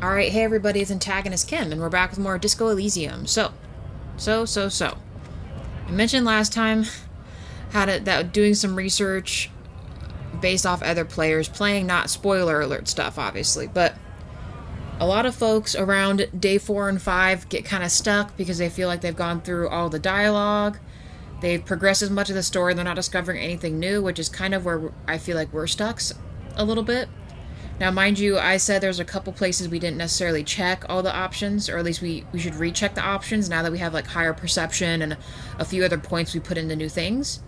Alright, hey everybody, it's AntagonistKim, and we're back with more Disco Elysium. So. I mentioned last time that doing some research based off other players playing, not spoiler alert stuff, obviously, but a lot of folks around day 4 and 5 get kind of stuck because they feel like they've gone through all the dialogue, they've progressed as much of the story, they're not discovering anything new, which is kind of where I feel like we're stuck a little bit. Now, mind you, I said there's a couple places we didn't necessarily check all the options, or at least we should recheck the options now that we have like higher perception and a few other points we put into new things.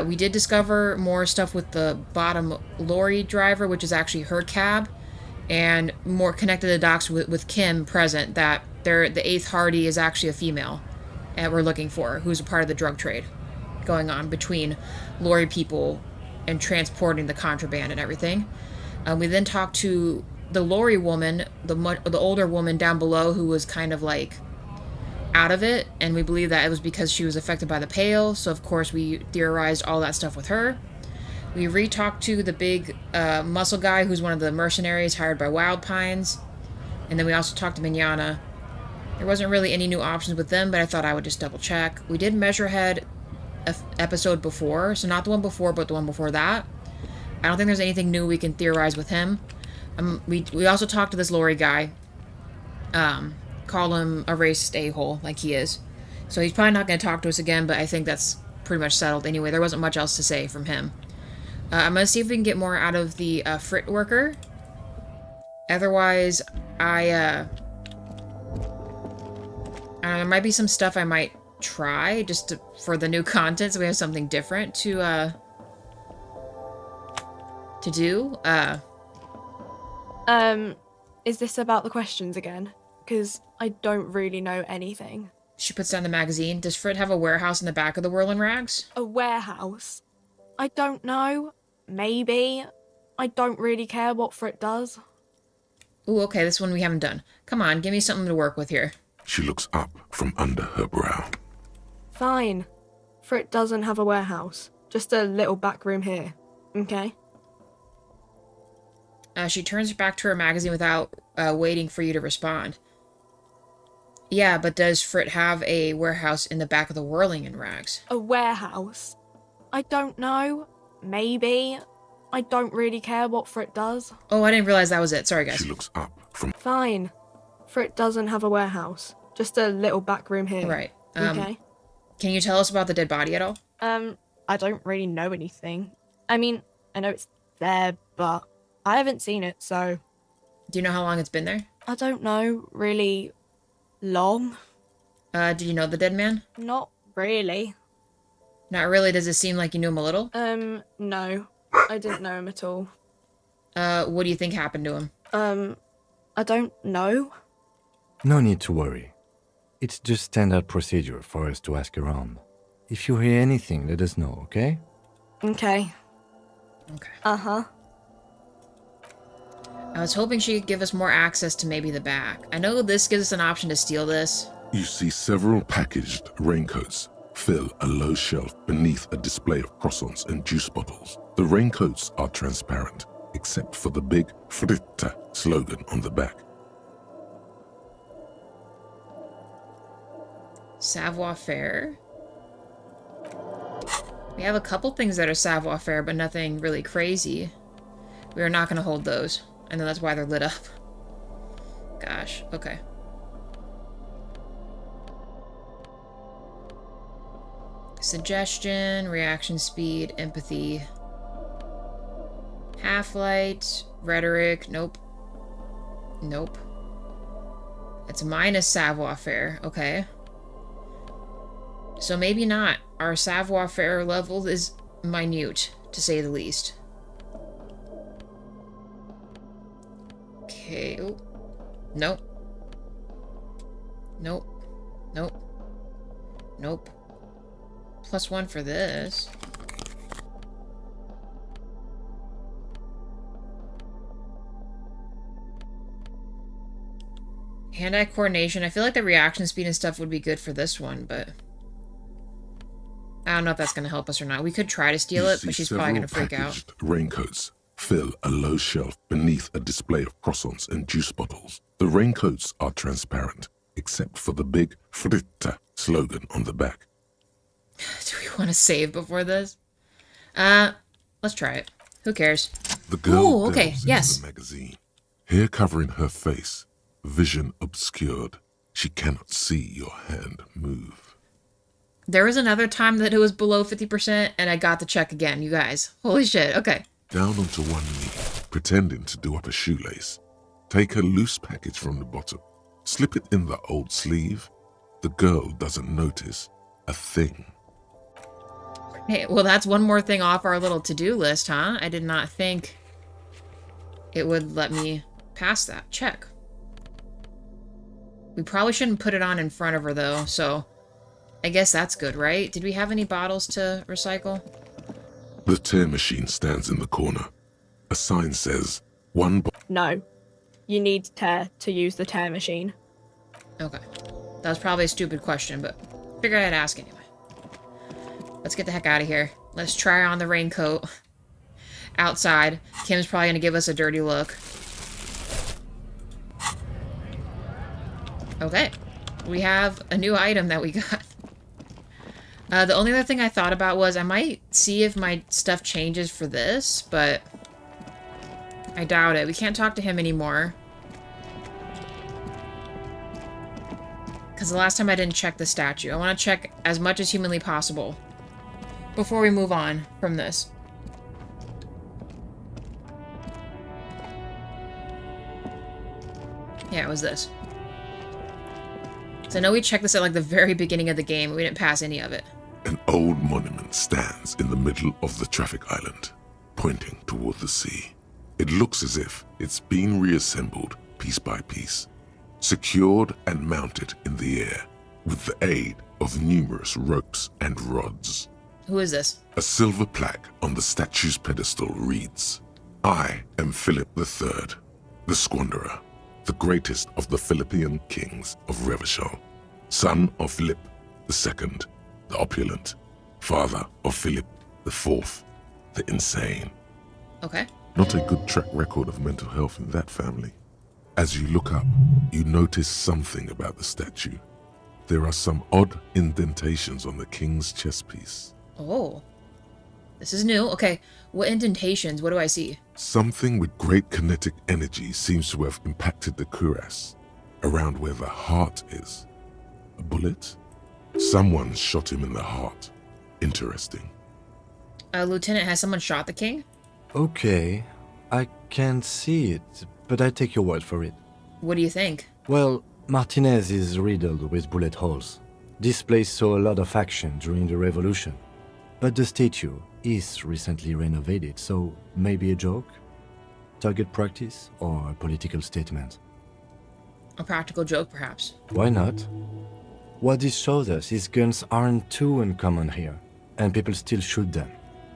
We did discover more stuff with the bottom lorry driver, which is actually her cab, and more connected the dots with Kim present, that the 8th Hardy is actually a female that we're looking for, who's a part of the drug trade going on between lorry people and transporting the contraband and everything. We then talked to the lorry woman, the older woman down below, who was kind of like out of it, and we believe that it was because she was affected by the pail, so of course we theorized all that stuff with her. We re-talked to the big muscle guy who's one of the mercenaries hired by Wild Pines, and then we also talked to Mignana. There wasn't really any new options with them, but I thought I would just double check. We did Measurehead episode before, so not the one before, but the one before that. I don't think there's anything new we can theorize with him. We also talked to this lorry guy. Call him a racist a-hole, like he is. So he's probably not going to talk to us again, but I think that's pretty much settled anyway. There wasn't much else to say from him. I'm going to see if we can get more out of the frit worker. Otherwise, there might be some stuff I might try just for the new content, so we have something different to do. Is this about the questions again? Because I don't really know anything. She puts down the magazine. Does Frit have a warehouse in the back of the Whirling Rags? A warehouse? I don't know. Maybe. I don't really care what Frit does. Ooh, okay, this one we haven't done. Come on, give me something to work with here. She looks up from under her brow. Fine. Frit doesn't have a warehouse. Just a little back room here. Okay? She turns back to her magazine without waiting for you to respond. Yeah, but does Frit have a warehouse in the back of the Whirling Rags? A warehouse? I don't know. Maybe. I don't really care what Frit does. Oh, I didn't realize that was it. Sorry, guys. She looks up from... Fine. Frit doesn't have a warehouse. Just a little back room here. Right. Okay? Can you tell us about the dead body at all? I don't really know anything. I mean, I know it's there, but I haven't seen it, so... Do you know how long it's been there? I don't know, really long. Did you know the dead man? Not really. Not really? Does it seem like you knew him a little? No. I didn't know him at all. What do you think happened to him? I don't know. No need to worry. It's just standard procedure for us to ask around. If you hear anything, let us know, okay? Okay. Okay. Uh-huh. I was hoping she could give us more access to maybe the back. I know this gives us an option to steal this. You see several packaged raincoats fill a low shelf beneath a display of croissants and juice bottles. The raincoats are transparent, except for the big Fritta slogan on the back. Savoir-faire. We have a couple things that are savoir-faire, but nothing really crazy. We are not going to hold those. I know that's why they're lit up. Gosh, okay. Suggestion, reaction speed, empathy. Half-light, rhetoric, nope. Nope. It's minus savoir-faire, okay. So maybe not. Our savoir-faire level is minute, to say the least. Okay. Oh. Nope. Nope. Nope. Nope. +1 for this. Hand-eye coordination. I feel like the reaction speed and stuff would be good for this one, but... I don't know if that's going to help us or not. We could try to steal it, but she's probably going to freak out. Raincoats fill a low shelf beneath a display of croissants and juice bottles. The raincoats are transparent, except for the big Fritta slogan on the back. Do we want to save before this? Let's try it. Who cares? The girl Ooh, okay, delves into yes. the magazine. Hair covering her face, vision obscured. She cannot see your hand move. There was another time that it was below 50%, and I got the check again, you guys. Holy shit, okay. Down onto one knee, pretending to do up a shoelace. Take a loose package from the bottom. Slip it in the old sleeve. The girl doesn't notice a thing. Hey, well, that's one more thing off our little to-do list, huh? I did not think it would let me pass that check. We probably shouldn't put it on in front of her, though, so I guess that's good, right? Did we have any bottles to recycle? The tear machine stands in the corner. A sign says, one No. You need tear to use the tear machine. Okay. That was probably a stupid question, but figured I'd ask anyway. Let's get the heck out of here. Let's try on the raincoat. Outside. Kim's probably going to give us a dirty look. Okay. We have a new item that we got. The only other thing I thought about was I might see if my stuff changes for this, but I doubt it. We can't talk to him anymore. Because the last time I didn't check the statue. I want to check as much as humanly possible before we move on from this. Yeah, it was this. So I know we checked this at like the very beginning of the game, but we didn't pass any of it. An old monument stands in the middle of the traffic island, pointing toward the sea. It looks as if it's been reassembled piece by piece, secured and mounted in the air with the aid of numerous ropes and rods. Who is this? A silver plaque on the statue's pedestal reads, I am Philip III, the Squanderer, the greatest of the Philippian kings of Revachol, son of Philip II, the opulent, father of Philip IV, the insane. Okay. Not a good track record of mental health in that family. As you look up, you notice something about the statue. There are some odd indentations on the king's chest piece. Oh. This is new. Okay. What indentations? What do I see? Something with great kinetic energy seems to have impacted the cuirass, around where the heart is. A bullet? Someone shot him in the heart. Interesting. Lieutenant, has someone shot the king? Okay, I can't see it, but I take your word for it. What do you think? Well, Martinez is riddled with bullet holes. This place saw a lot of action during the revolution. But the statue is recently renovated, so maybe a joke? Target practice or a political statement? A practical joke, perhaps. Why not? What this shows us is guns aren't too uncommon here, and people still shoot them,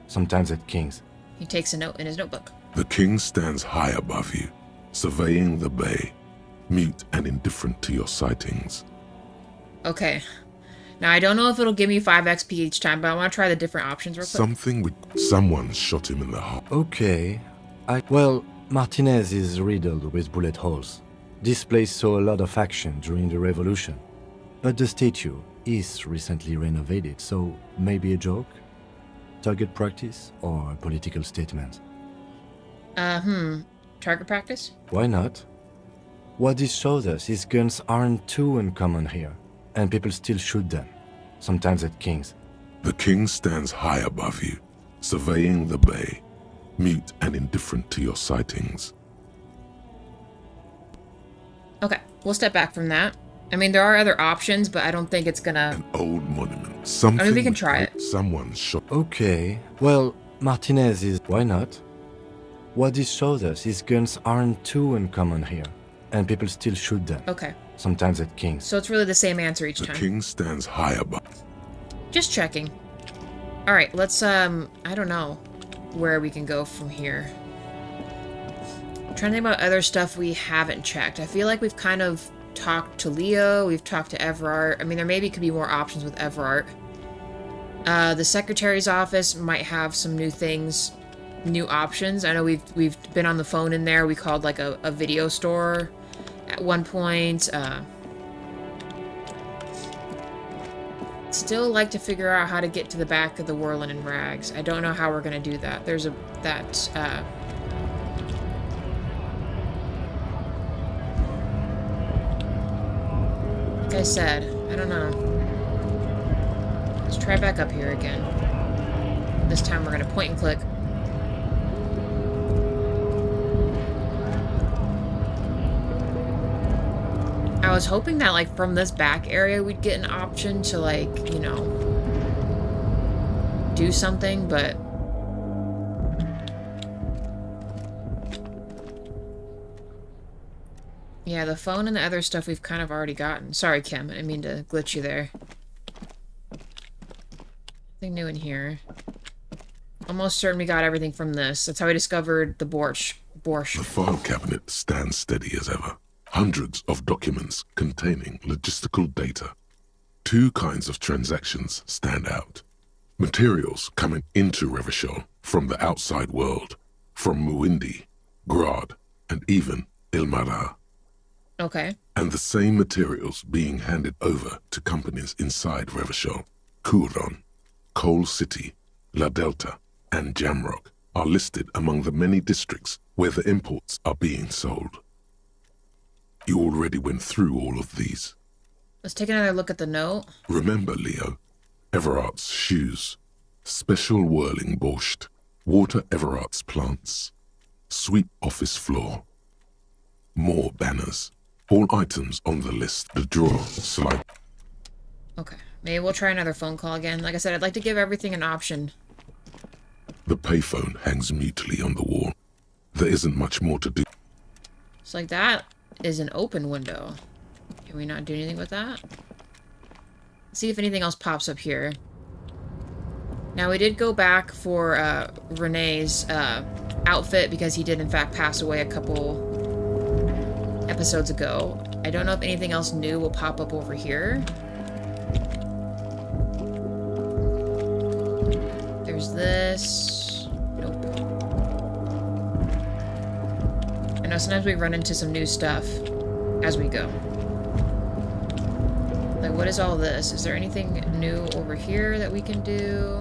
sometimes at kings. He takes a note in his notebook. The king stands high above you, surveying the bay, mute and indifferent to your sightings. Okay. Now, I don't know if it'll give me 5 XP each time, but I want to try the different options real quick. Something with someone shot him in the heart. Okay, well, Martinez is riddled with bullet holes. This place saw a lot of action during the revolution. But the statue is recently renovated, so maybe a joke? Target practice or a political statement? Target practice? Why not? What this shows us is guns aren't too uncommon here, and people still shoot them, sometimes at kings. The king stands high above you, surveying the bay, mute and indifferent to your sightings. Okay, we'll step back from that. I mean, there are other options, but I don't think it's gonna... An old monument. Something I mean, we can try it. Someone shot... Okay, well, Martinez is... Why not? What this shows us is guns aren't too uncommon here, and people still shoot them. Okay. Sometimes at kings. So it's really the same answer each The time. king stands high above. Just checking. Alright, let's, I don't know where we can go from here. I'm trying to think about other stuff we haven't checked. I feel like we've kind of talked to Leo, we've talked to Everard. I mean, there maybe could be more options with Everard. The secretary's office might have some new things new options. I know we've been on the phone in there. We called like a video store at one point. Still like to figure out how to get to the back of the Whirlin' in Rags. I don't know how we're gonna do that. There's like I said, I don't know. Let's try back up here again. This time we're gonna point and click. I was hoping that, like, from this back area we'd get an option to, like, you know, do something, but... yeah, the phone and the other stuff we've kind of already gotten. Sorry, Kim, I didn't mean to glitch you there. Nothing new in here. Almost certain we got everything from this. That's how we discovered the borscht. The file cabinet stands steady as ever. Hundreds of documents containing logistical data. Two kinds of transactions stand out. Materials coming into Revachol from the outside world, from Muindi, Grad, and even Ilmara. Okay. And the same materials being handed over to companies inside Revachol. Kuron, Coal City, La Delta, and Jamrock are listed among the many districts where the imports are being sold. You already went through all of these. Let's take another look at the note. Remember, Leo, Everart's shoes, special whirling borscht, water Everart's plants, sweep office floor, more banners, all items on the list, the drawer, slide. Okay, maybe we'll try another phone call again. Like I said, I'd like to give everything an option. The payphone hangs mutely on the wall. There isn't much more to do. It's like that is an open window. Can we not do anything with that? See if anything else pops up here. Now, we did go back for Renee's outfit because he did, in fact, pass away a couple episodes ago. I don't know if anything else new will pop up over here. There's this. Nope. I know sometimes we run into some new stuff as we go. Like, what is all this? Is there anything new over here that we can do?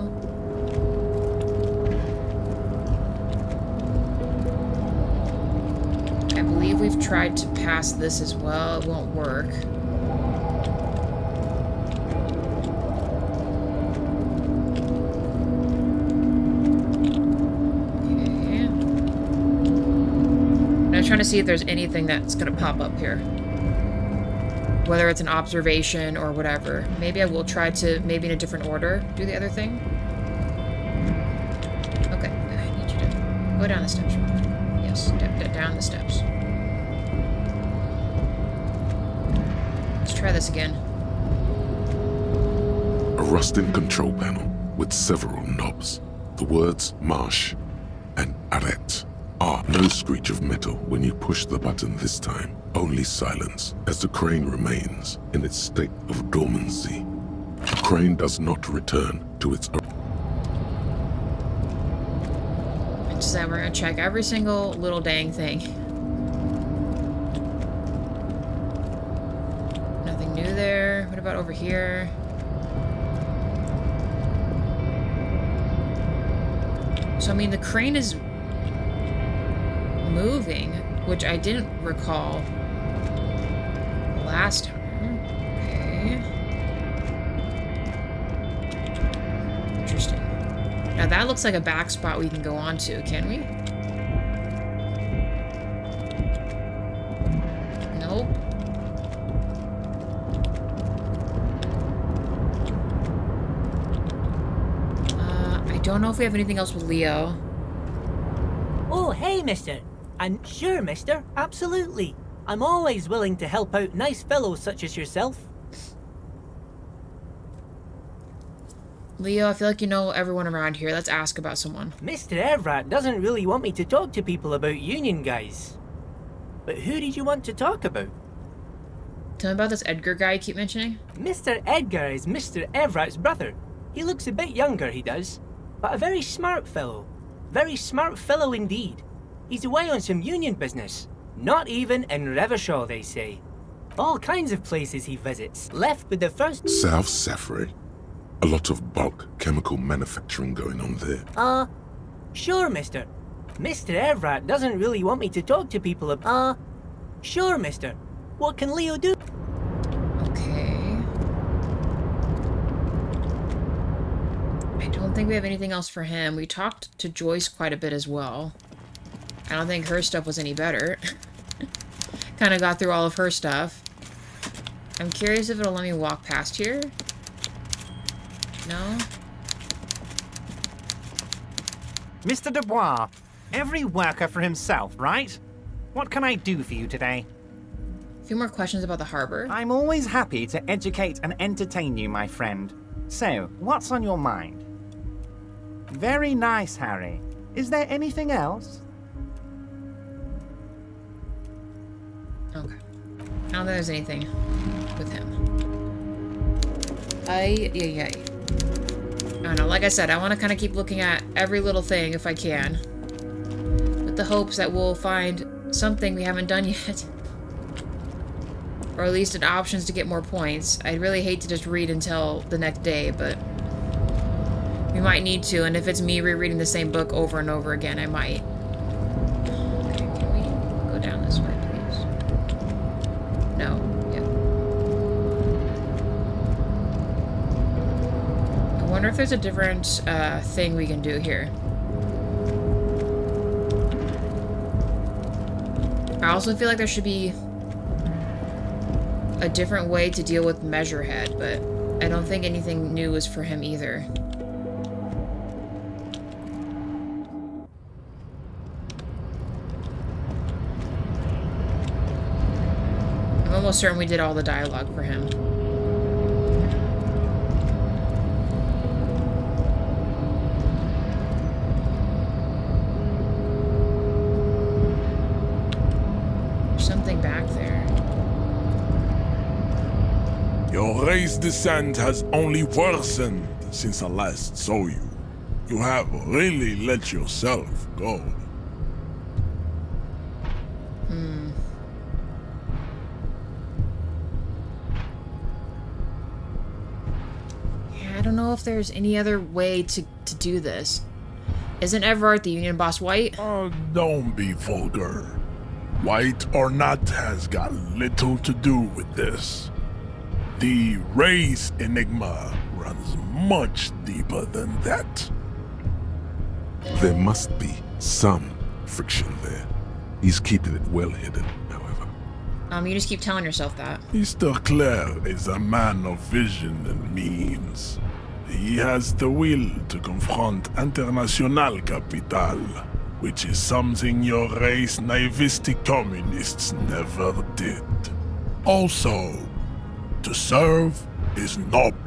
I believe we've tried to pass this as well. It won't work. Okay. I'm trying to see if there's anything that's gonna pop up here. Whether it's an observation or whatever. Maybe I will try to, maybe in a different order, do the other thing. Okay, I need you to go down the steps. Yes, down the steps. Let's try this again. A rusting control panel with several knobs. The words Marsh and Arrête are no screech of metal when you push the button this time. Only silence as the crane remains in its state of dormancy. The crane does not return to its So we're gonna check every single little dang thing. Nothing new there. What about over here? So I mean the crane is moving, which I didn't recall last time. Okay. Interesting. Now that looks like a back spot we can go on to, can we? Nope. I don't know if we have anything else with Leo. Oh, hey, mister. And sure, mister, absolutely. I'm always willing to help out nice fellows such as yourself. Leo, I feel like you know everyone around here. Let's ask about someone. Mr. Evrat doesn't really want me to talk to people about union guys. But who did you want to talk about? Tell me about this Edgar guy you keep mentioning. Mr. Edgar is Mr. Evrat's brother. He looks a bit younger, he does, but a very smart fellow. Very smart fellow indeed. He's away on some union business. Not even in Revershaw, they say. All kinds of places he visits, left with the first... South Safari. A lot of bulk chemical manufacturing going on there. Sure, mister. Mr. Evrat doesn't really want me to talk to people about... Sure, mister. What can Leo do? Okay. I don't think we have anything else for him. We talked to Joyce quite a bit as well. I don't think her stuff was any better. Kind of got through all of her stuff. I'm curious if it'll let me walk past here. No? Mr. Dubois, every worker for himself, right? What can I do for you today? A few more questions about the harbor. I'm always happy to educate and entertain you, my friend. So, what's on your mind? Very nice, Harry. Is there anything else? Okay. I don't think there's anything with him. I don't know, like I said, I want to kind of keep looking at every little thing if I can. With the hopes that we'll find something we haven't done yet. Or at least an options to get more points. I'd really hate to just read until the next day, but we might need to, and if it's me rereading the same book over and over again, I might. Okay, can we go down this way, please? No? Yep. I wonder if there's a different thing we can do here. I also feel like there should be a different way to deal with Measurehead, but I don't think anything new is for him either. I'm almost certain we did all the dialogue for him. There's something back there. Your race descent has only worsened since I last saw you. You have really let yourself go. Yeah, I don't know if there's any other way to do this. Isn't Everard the Union boss white? Don't be vulgar. White or not has got little to do with this. The race enigma runs much deeper than that. There must be some friction there. He's keeping it well hidden, however. You just keep telling yourself that. Mr. Clare is a man of vision and means. He has the will to confront International Capital, which is something your race naivistic communists never did. Also, to serve is noble.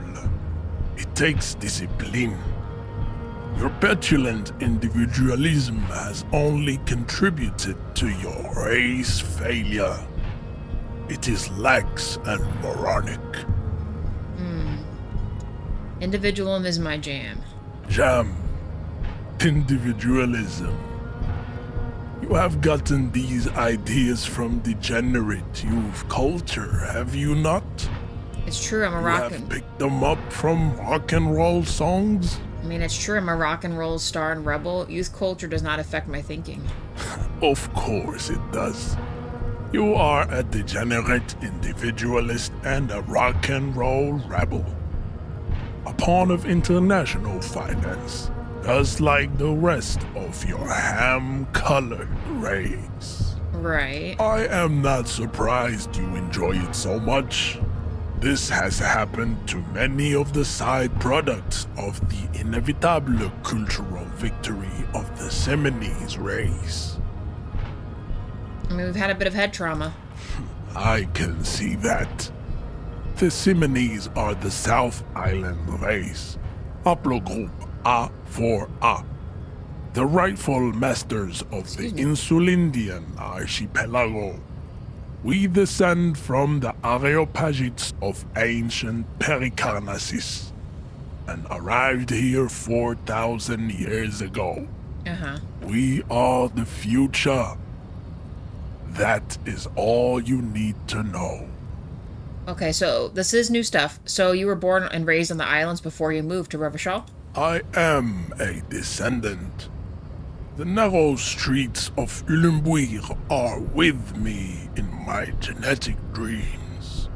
It takes discipline. Your petulant individualism has only contributed to your race failure. It is lax and moronic. Individualism is my jam. Jam. Individualism. You have gotten these ideas from degenerate youth culture, have you not? It's true, I'm a You rock have and... picked them up from rock and roll songs? I mean, it's true, I'm a rock and roll star and rebel. Youth culture does not affect my thinking. Of course it does. You are a degenerate individualist and a rock and roll rebel. A pawn of international finance, just like the rest of your ham-colored race. Right. I am not surprised you enjoy it so much. This has happened to many of the side products of the inevitable cultural victory of the Seminese race. I mean, we've had a bit of head trauma. I can see that. The Seminese are the South Island race, haplogroup A4A, the rightful masters of the Insulindian archipelago. We descend from the Areopagites of ancient Pericarnassus, and arrived here 4,000 years ago. Uh-huh. We are the future. That is all you need to know. Okay, so this is new stuff. So you were born and raised on the islands before you moved to Revachol? I am a descendant. The narrow streets of Ulimbuir are with me in my genetic dreams.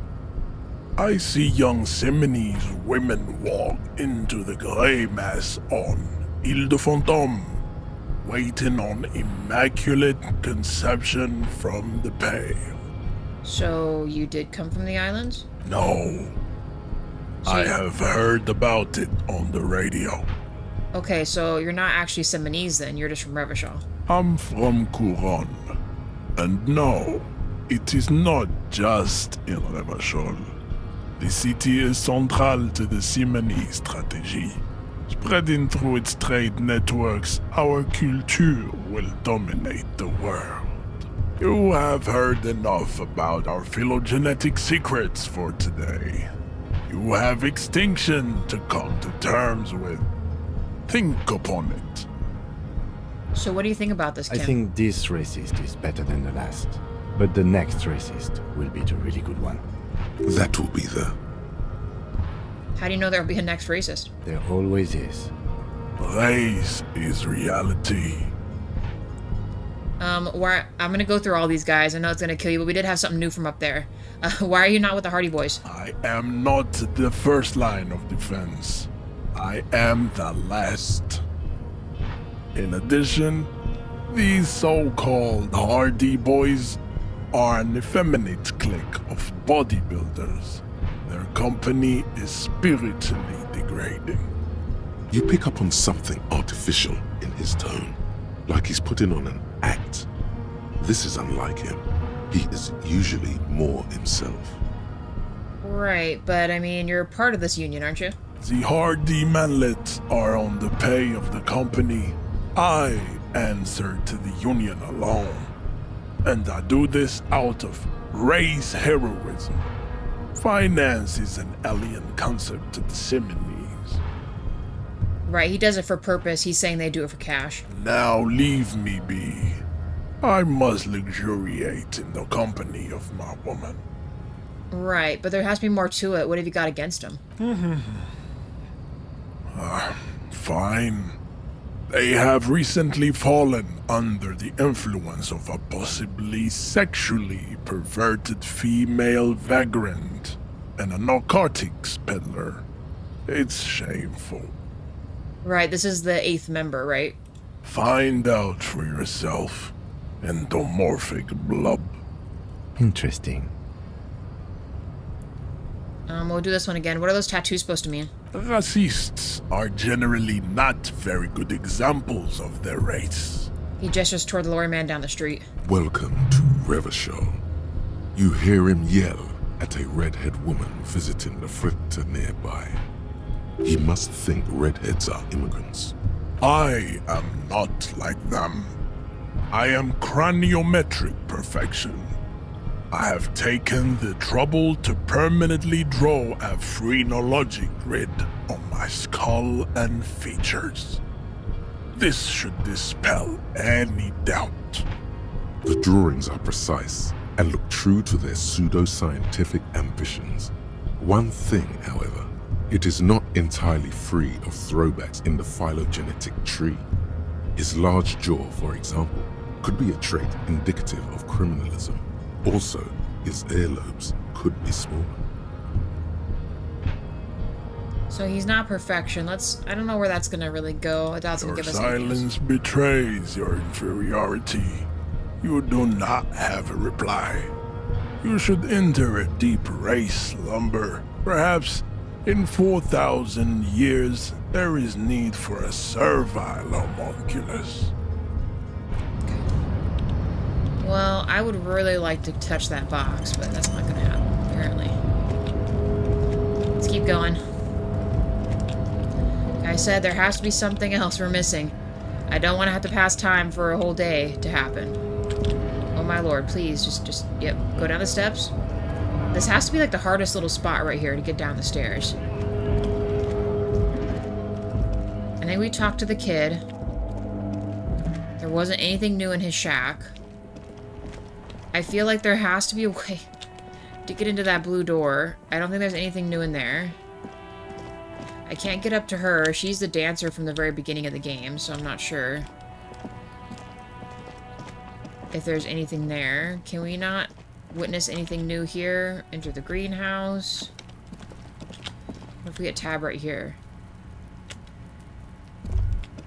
I see young Simonese women walk into the grey mass on Ile de Fantôme, waiting on immaculate conception from the pale. So you did come from the islands? No. I have heard about it on the radio. Okay, so you're not actually Simonese then, you're just from Revachol. I'm from Couronne. And no, it is not just in Revachol. The city is central to the Simonese strategy. Spreading through its trade networks, our culture will dominate the world. You have heard enough about our phylogenetic secrets for today. You have extinction to come to terms with. Think upon it. So what do you think about this, Kim? I think this racist is better than the last. But the next racist will be the really good one. That will be the... How do you know there'll be a next racist? There always is. Race is reality. I'm gonna go through all these guys. I know it's gonna kill you, but we did have something new from up there. Why are you not with the Hardy Boys? I am not the first line of defense. I am the last. In addition, these so-called Hardy Boys are an effeminate clique of bodybuilders. Their company is spiritually degrading. You pick up on something artificial in his tone, like he's putting on an act. This is unlike him. He is usually more himself. Right, but I mean, you're part of this union, aren't you? The Hardy manlets are on the pay of the company. I answer to the union alone. And I do this out of race heroism. Finance is an alien concept to the Simonese. Right, he does it for purpose. He's saying they do it for cash. Now leave me be. I must luxuriate in the company of my woman. Right, but there has to be more to it. What have you got against him? Fine. They have recently fallen under the influence of a possibly sexually perverted female vagrant and a narcotics peddler. It's shameful. Right, this is the 8th member, right? Find out for yourself. Endomorphic blub. Interesting. We'll do this one again. What are those tattoos supposed to mean? Racists are generally not very good examples of their race. He gestures toward the lorry man down the street. Welcome to Revachol. You hear him yell at a redhead woman visiting the fritter nearby. He must think redheads are immigrants. I am not like them. I am craniometric perfection. I have taken the trouble to permanently draw a phrenologic grid on my skull and features. This should dispel any doubt. The drawings are precise and look true to their pseudo-scientific ambitions. One thing, however, it is not entirely free of throwbacks in the phylogenetic tree. His large jaw, for example, could be a trait indicative of criminalism. Also, his earlobes could be smaller. So he's not perfection. I don't know where that's gonna really go. I doubt it's gonna Your give us any news. silence betrays your inferiority. You do not have a reply. You should enter a deep race slumber. Perhaps in 4,000 years, there is need for a servile homunculus. Well, I would really like to touch that box, but that's not gonna happen, apparently. Let's keep going. Like I said, there has to be something else we're missing. I don't want to have to pass time for a whole day to happen. Oh my lord, please, yep, go down the steps. This has to be like the hardest little spot right here to get down the stairs. I think we talked to the kid. There wasn't anything new in his shack. I feel like there has to be a way to get into that blue door. I don't think there's anything new in there. I can't get up to her. She's the dancer from the very beginning of the game, so I'm not sure if there's anything there. Can we not witness anything new here? Enter the greenhouse. What if we get tab right here?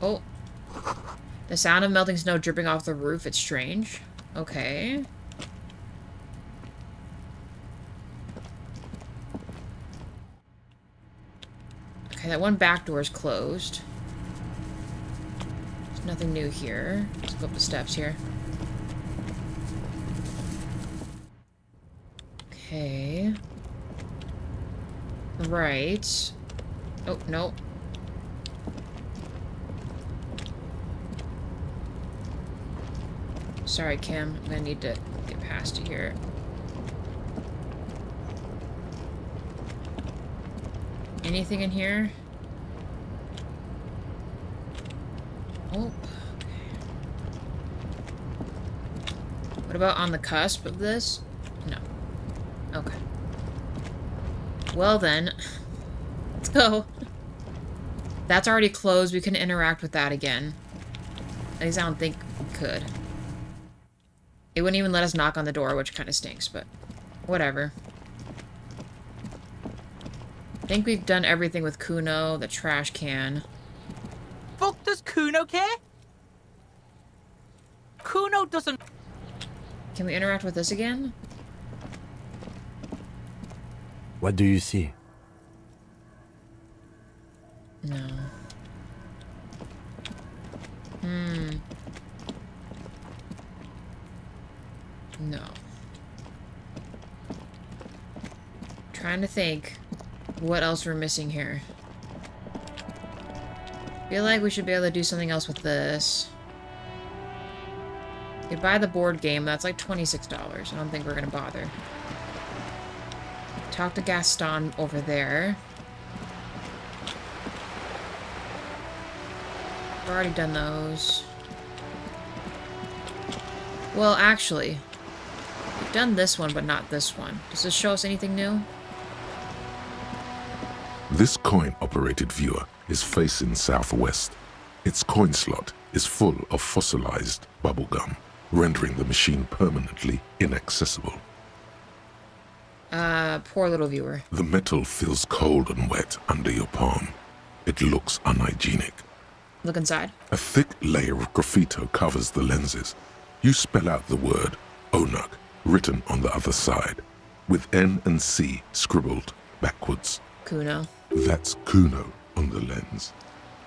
Oh. The sound of melting snow dripping off the roof. It's strange. Okay. Okay, that one back door is closed. There's nothing new here. Let's go up the steps here. Okay. Right. Oh, no. Sorry, Kim. I'm gonna need to get past you here. Anything in here? Oh. Okay. What about on the cusp of this? No. Okay. Well then, let's go. That's already closed. We can interact with that again. At least I don't think we could. It wouldn't even let us knock on the door, which kind of stinks, but whatever. I think we've done everything with Kuno, the trash can. Fuck does Kuno care? Kuno doesn't... Can we interact with this again? What do you see? No. No. Trying to think what else we're missing here. Feel like we should be able to do something else with this. You buy the board game, that's like $26. I don't think we're gonna bother. Talk to Gaston over there. We've already done those. Well, actually, we've done this one, but not this one. Does this show us anything new? This coin-operated viewer is facing southwest. Its coin slot is full of fossilized bubblegum, rendering the machine permanently inaccessible. Poor little viewer. The metal feels cold and wet under your palm. It looks unhygienic. Look inside. A thick layer of graffito covers the lenses. You spell out the word Onug, written on the other side, with N and C scribbled backwards. Kuno. That's Kuno on the lens.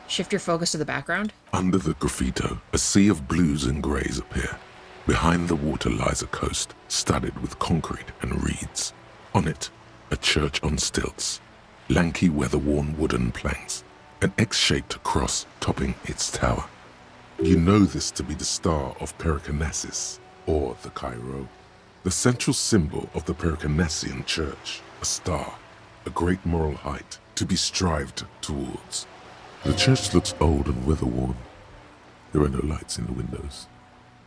Shift your focus to the background. Under the graffito, a sea of blues and greys appear. Behind the water lies a coast, studded with concrete and reeds. On it, a church on stilts, lanky weather-worn wooden planks, an X-shaped cross topping its tower. You know this to be the star of Pericarnassus, or the Cairo, the central symbol of the Pericarnassian church, a star, a great moral height to be strived towards. The church looks old and weather-worn. There are no lights in the windows.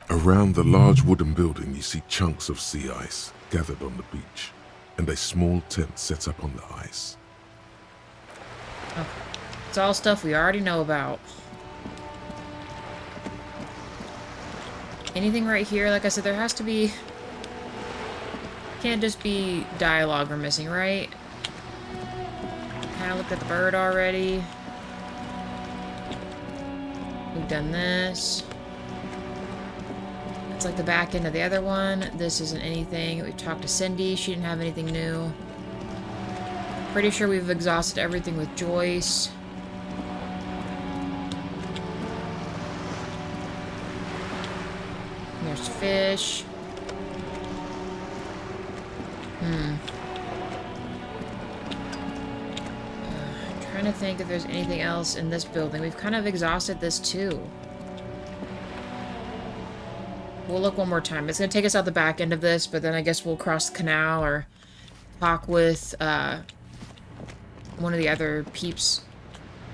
Around the large wooden building, you see chunks of sea ice gathered on the beach, and a small tent set up on the ice. Okay. It's all stuff we already know about. Anything right here? Like I said, there has to be... Can't just be dialogue we're missing, right? Kind of looked at the bird already. We've done this. It's like the back end of the other one. This isn't anything. We've talked to Cindy. She didn't have anything new. Pretty sure we've exhausted everything with Joyce. There's fish. Trying to think if there's anything else in this building. We've kind of exhausted this too. We'll look one more time. It's going to take us out the back end of this, but then I guess we'll cross the canal or talk with one of the other peeps.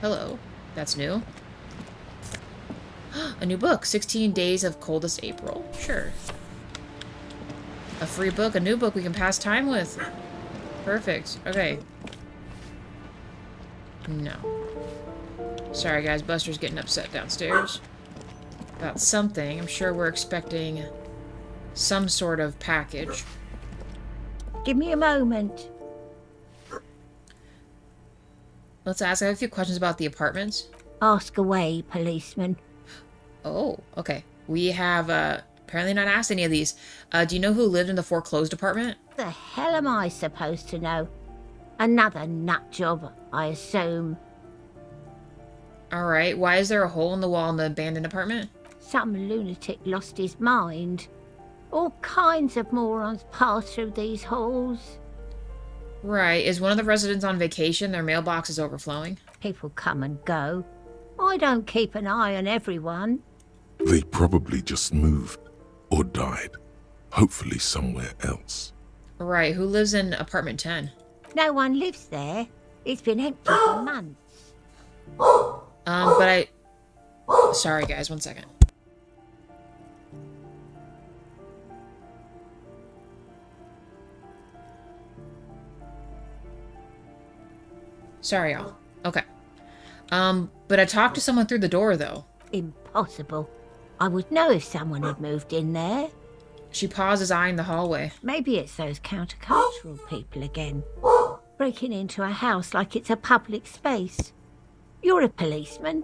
Hello. That's new. A new book. 16 Days of Coldest April. Sure. A free book. A new book we can pass time with. Perfect. Okay. No. Sorry, guys. Buster's getting upset downstairs about something. I'm sure we're expecting some sort of package. Give me a moment. Let's ask. I have a few questions about the apartments. Ask away, policeman. Oh, okay. We have apparently not asked any of these. Do you know who lived in the foreclosed apartment? The hell am I supposed to know? Another nut job, I assume. Alright, why is there a hole in the wall in the abandoned apartment? Some lunatic lost his mind. All kinds of morons pass through these halls. Right, is one of the residents on vacation? Their mailbox is overflowing? People come and go. I don't keep an eye on everyone. They probably just moved or died, hopefully somewhere else. Right, who lives in apartment 10? No one lives there. It's been empty for months. But I... Sorry, guys, one second. Sorry, y'all. Okay. But I talked to someone through the door, though. Impossible. I would know if someone had moved in there. She pauses, eyeing the hallway. Maybe it's those countercultural people again. Breaking into a house like it's a public space. You're a policeman.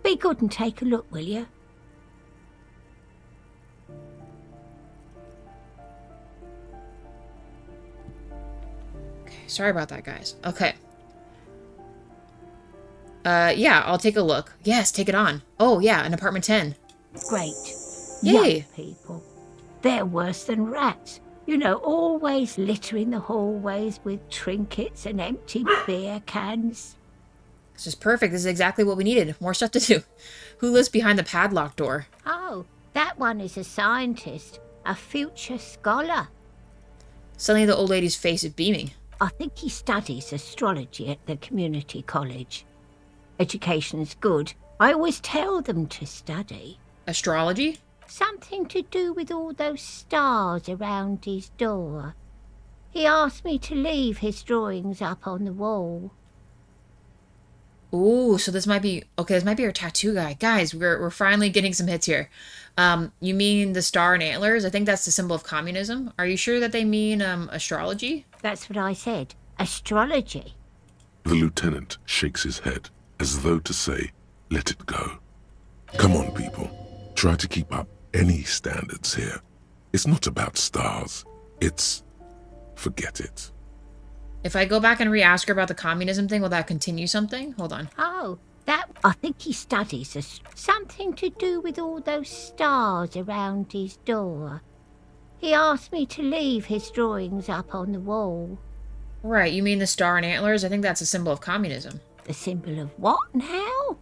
Be good and take a look, will you? Okay, sorry about that, guys. Okay. Yeah, I'll take a look. Yes, take it on. Oh, yeah, in apartment 10. Great. Yay. Young people. They're worse than rats. You know, always littering the hallways with trinkets and empty beer cans. This is perfect. This is exactly what we needed. More stuff to do. Who lives behind the padlocked door? Oh, that one is a scientist. A future scholar. Suddenly the old lady's face is beaming. I think he studies astrology at the community college. Education's good. I always tell them to study. Astrology? Something to do with all those stars around his door. He asked me to leave his drawings up on the wall. Ooh, so this might be... Okay, this might be our tattoo guy. Guys, we're finally getting some hits here. You mean the star and antlers? I think that's the symbol of communism. Are you sure that they mean astrology? That's what I said. Astrology. The lieutenant shakes his head, as though to say, let it go. Come on, people. Try to keep up any standards here. It's not about stars. It's... forget it. If I go back and re-ask her about the communism thing, will that continue something? Hold on. Oh, that... I think he studies something to do with all those stars around his door. He asked me to leave his drawings up on the wall. Right, you mean the star and antlers? I think that's a symbol of communism. The symbol of what now?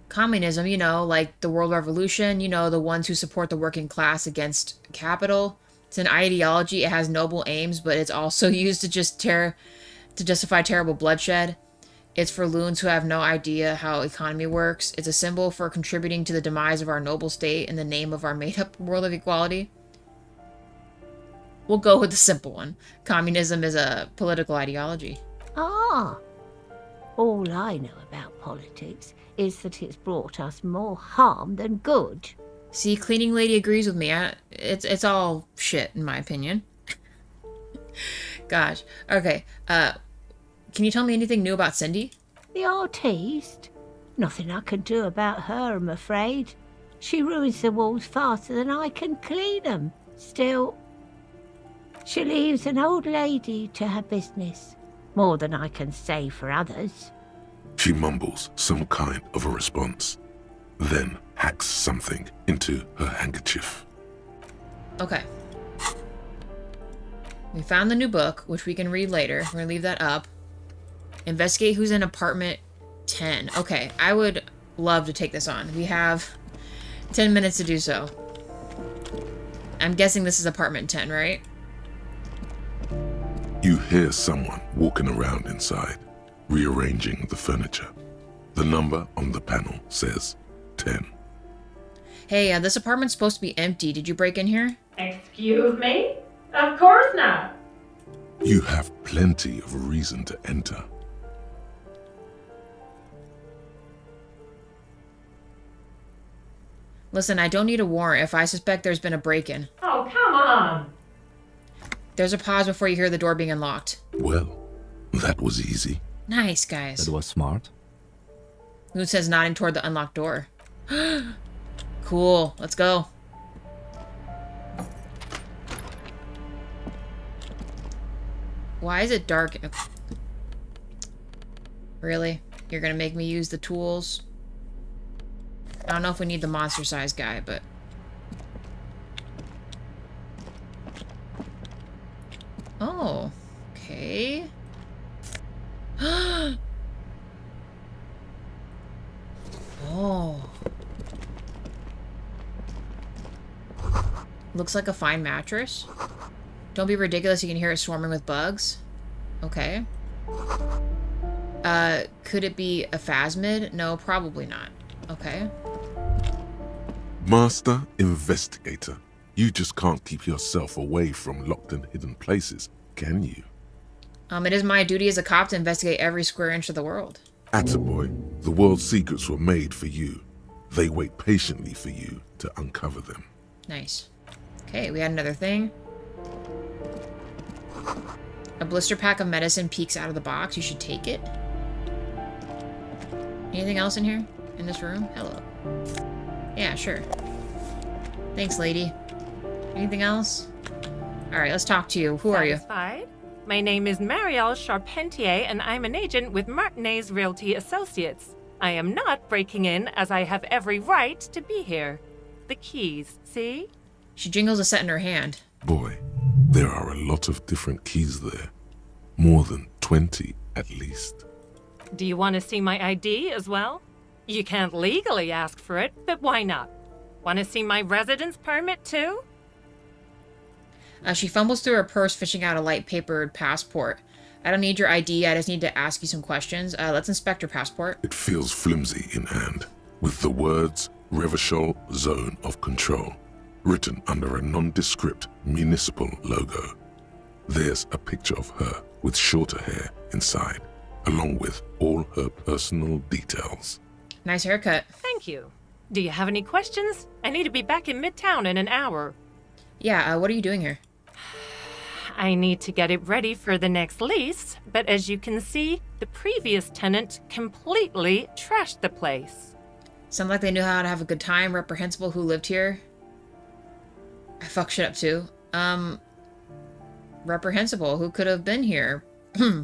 Communism, you know, like the World Revolution, you know, the ones who support the working class against capital. It's an ideology, it has noble aims, but it's also used to justify terrible bloodshed. It's for loons who have no idea how economy works. It's a symbol for contributing to the demise of our noble state in the name of our made-up world of equality. We'll go with the simple one. Communism is a political ideology. Ah. All I know about politics is that it's brought us more harm than good. See, cleaning lady agrees with me. It's all shit, in my opinion. Gosh. Okay. Can you tell me anything new about Cindy? The artiste? Nothing I can do about her, I'm afraid. She ruins the walls faster than I can clean them. Still, she leaves an old lady to her business. More than I can say for others. She mumbles some kind of a response, then hacks something into her handkerchief. Okay. We found the new book, which we can read later. We're gonna leave that up. Investigate who's in apartment 10. Okay, I would love to take this on. We have 10 minutes to do so. I'm guessing this is apartment 10, right? You hear someone walking around inside, rearranging the furniture. The number on the panel says 10. Hey, this apartment's supposed to be empty. Did you break in here? Excuse me? Of course not. You have plenty of reason to enter. Listen, I don't need a warrant if I suspect there's been a break-in. Oh, come on. There's a pause before you hear the door being unlocked. Well, that was easy. Nice, guys. That was smart. Loot says nodding toward the unlocked door. Cool. Let's go. Why is it dark? Really? You're gonna make me use the tools? I don't know if we need the monster-sized guy, but... Oh. Okay. Oh. Looks like a fine mattress. Don't be ridiculous, you can hear it swarming with bugs. Okay. Could it be a phasmid? No, probably not. Okay. Master Investigator, you just can't keep yourself away from locked and hidden places, can you? It is my duty as a cop to investigate every square inch of the world. Attaboy, the world's secrets were made for you. They wait patiently for you to uncover them. Nice. Okay, we had another thing. A blister pack of medicine peeks out of the box. You should take it. Anything else in here? In this room? Hello. Yeah, sure. Thanks, lady. Anything else? Alright, let's talk to you. Who are you? Satisfied? My name is Marielle Charpentier, and I'm an agent with Martinez Realty Associates. I am not breaking in, as I have every right to be here. The keys, see? She jingles a set in her hand. Boy, there are a lot of different keys there. More than 20, at least. Do you want to see my ID as well? You can't legally ask for it, but why not? Want to see my residence permit too? She fumbles through her purse, fishing out a light papered passport. I don't need your ID, I just need to ask you some questions. Let's inspect your passport. It feels flimsy in hand, with the words Revachol Zone of Control written under a nondescript municipal logo. There's a picture of her with shorter hair inside, along with all her personal details. Nice haircut. Thank you. Do you have any questions? I need to be back in Midtown in an hour. Yeah, what are you doing here? I need to get it ready for the next lease, but as you can see, the previous tenant completely trashed the place. Sounds like they knew how to have a good time. Reprehensible who lived here. I fuck shit up too. Reprehensible who could have been here.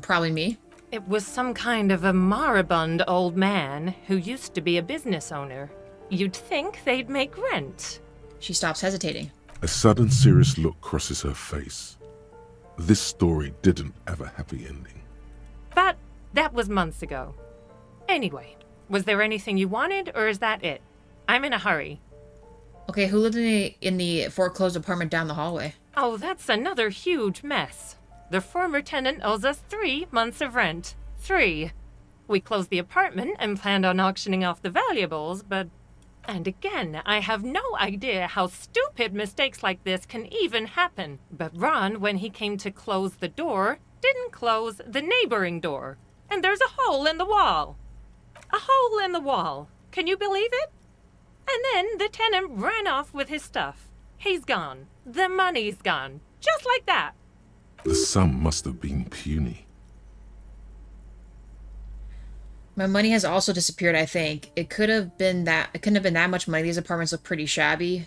Probably me. It was some kind of a moribund old man who used to be a business owner. You'd think they'd make rent. She stops hesitating. A sudden serious look crosses her face. This story didn't have a happy ending. But that was months ago. Anyway, was there anything you wanted, or is that it? I'm in a hurry. Okay, who lived in the foreclosed apartment down the hallway? Oh, that's another huge mess. The former tenant owes us 3 months of rent. 3. We closed the apartment and planned on auctioning off the valuables, but... And again, I have no idea how stupid mistakes like this can even happen. But Ron, when he came to close the door, didn't close the neighboring door. And there's a hole in the wall. A hole in the wall. Can you believe it? And then the tenant ran off with his stuff. He's gone. The money's gone. Just like that. The sum must have been puny. My money has also disappeared, I think. It couldn't have been that much money. These apartments look pretty shabby.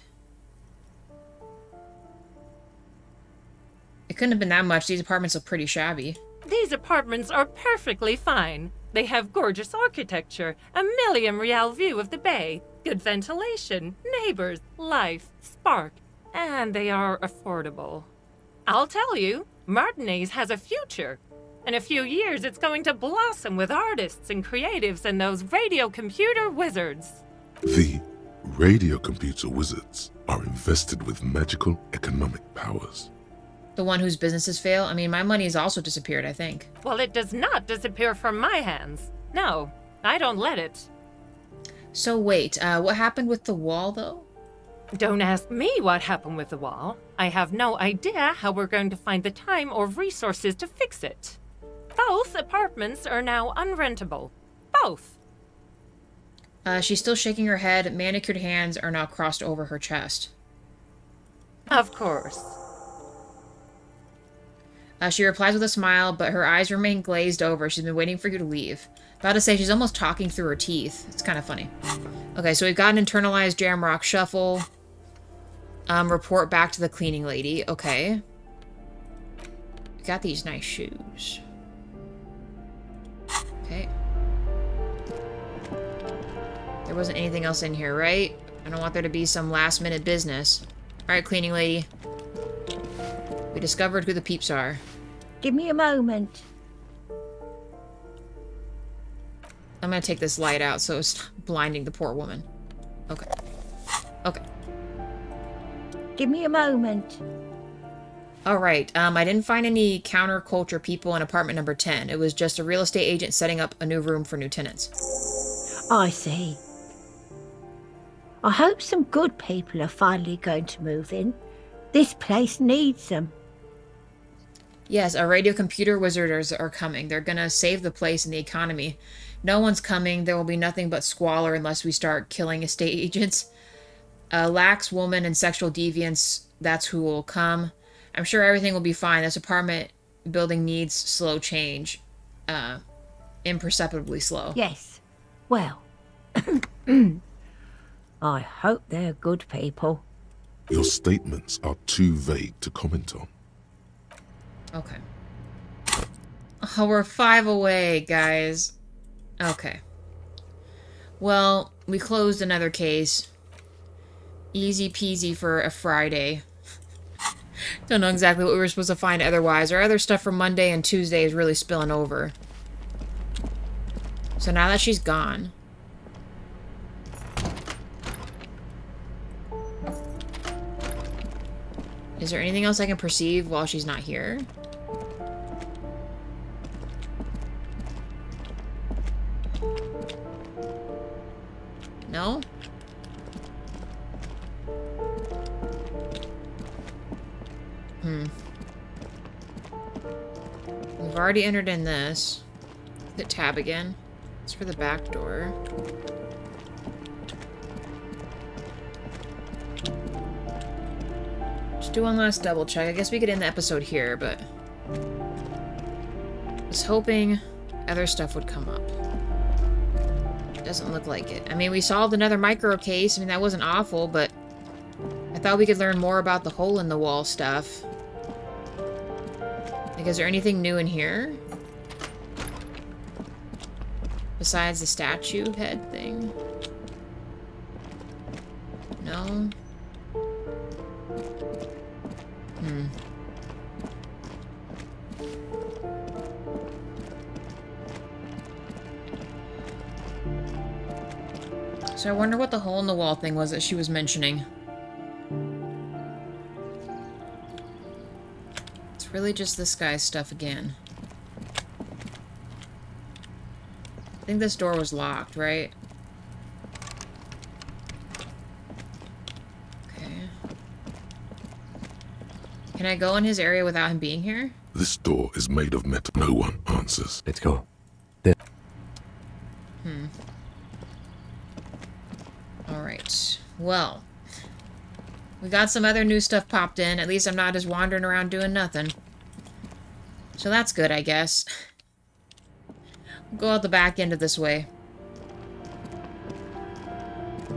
It couldn't have been that much. These apartments look pretty shabby. These apartments are perfectly fine. They have gorgeous architecture, a million-real view of the bay, good ventilation, neighbors, life, spark, and they are affordable. I'll tell you, Martinez has a future. In a few years, it's going to blossom with artists and creatives and those radio computer wizards. The radio computer wizards are invested with magical economic powers. The one whose businesses fail? I mean, my money has also disappeared, I think. Well, it does not disappear from my hands. No, I don't let it. So wait, what happened with the wall, though? Don't ask me what happened with the wall. I have no idea how we're going to find the time or resources to fix it. Both apartments are now unrentable. Both. She's still shaking her head. Manicured hands are now crossed over her chest. Of course. She replies with a smile, but her eyes remain glazed over. She's been waiting for you to leave. About to say, she's almost talking through her teeth. It's kind of funny. Okay, so we've got an internalized Jamrock shuffle. Report back to the cleaning lady. Okay. Got these nice shoes. Okay. There wasn't anything else in here, right? I don't want there to be some last-minute business. Alright, cleaning lady. We discovered who the peeps are. Give me a moment. I'm gonna take this light out so it's blinding the poor woman. Okay. Okay. Give me a moment. Alright, I didn't find any counterculture people in apartment number 10. It was just a real estate agent setting up a new room for new tenants. I see. I hope some good people are finally going to move in. This place needs them. Yes, our radio computer wizards are coming. They're gonna save the place and the economy. No one's coming. There will be nothing but squalor unless we start killing estate agents. Lax, woman, and sexual deviants, that's who will come. I'm sure everything will be fine. This apartment building needs slow change. Imperceptibly slow. Yes. Well, I hope they're good people. Your statements are too vague to comment on. Okay. Oh, we're 5 away, guys. Okay. Well, we closed another case. Easy peasy for a Friday. Don't know exactly what we were supposed to find otherwise. Our other stuff from Monday and Tuesday is really spilling over. So now that she's gone... Is there anything else I can perceive while she's not here? No? We've already entered in this. Hit tab again. It's for the back door. Just do one last double check. I guess we could end the episode here, but... I was hoping other stuff would come up. Doesn't look like it. I mean, we solved another micro case. I mean, that wasn't awful, but... I thought we could learn more about the hole-in-the-wall stuff. Like, is there anything new in here? Besides the statue head thing? No? So I wonder what the hole-in-the-wall thing was that she was mentioning. It's really just this guy's stuff again. I think this door was locked, right? Okay. Can I go in his area without him being here? This door is made of metal. No one answers. Let's go. Alright. Well. We got some other new stuff popped in. At least I'm not just wandering around doing nothing. So that's good, I guess. Go out the back end of this way.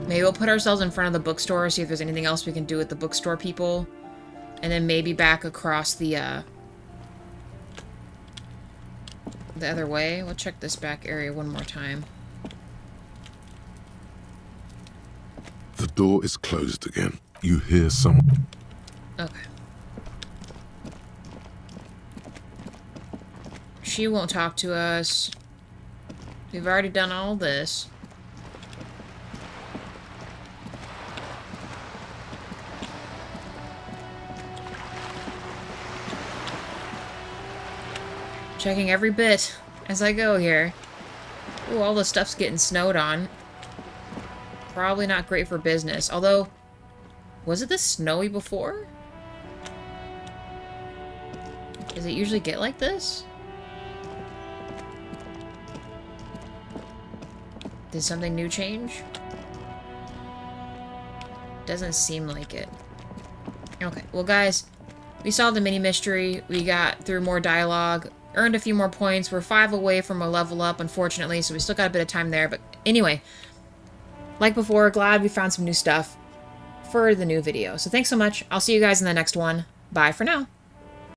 Maybe we'll put ourselves in front of the bookstore, see if there's anything else we can do with the bookstore people. And then maybe back across the other way. We'll check this back area one more time. The door is closed again. You hear someone. Okay. She won't talk to us. We've already done all this. Checking every bit as I go here. Ooh, all the stuff's getting snowed on. Probably not great for business. Although, Was it this snowy before? Does it usually get like this? Did something new change? Doesn't seem like it. Okay, well guys, we solved the mini mystery. We got through more dialogue, earned a few more points. We're 5 away from a level up, unfortunately, so we still got a bit of time there. But anyway, like before, glad we found some new stuff for the new video. So thanks so much. I'll see you guys in the next one. Bye for now.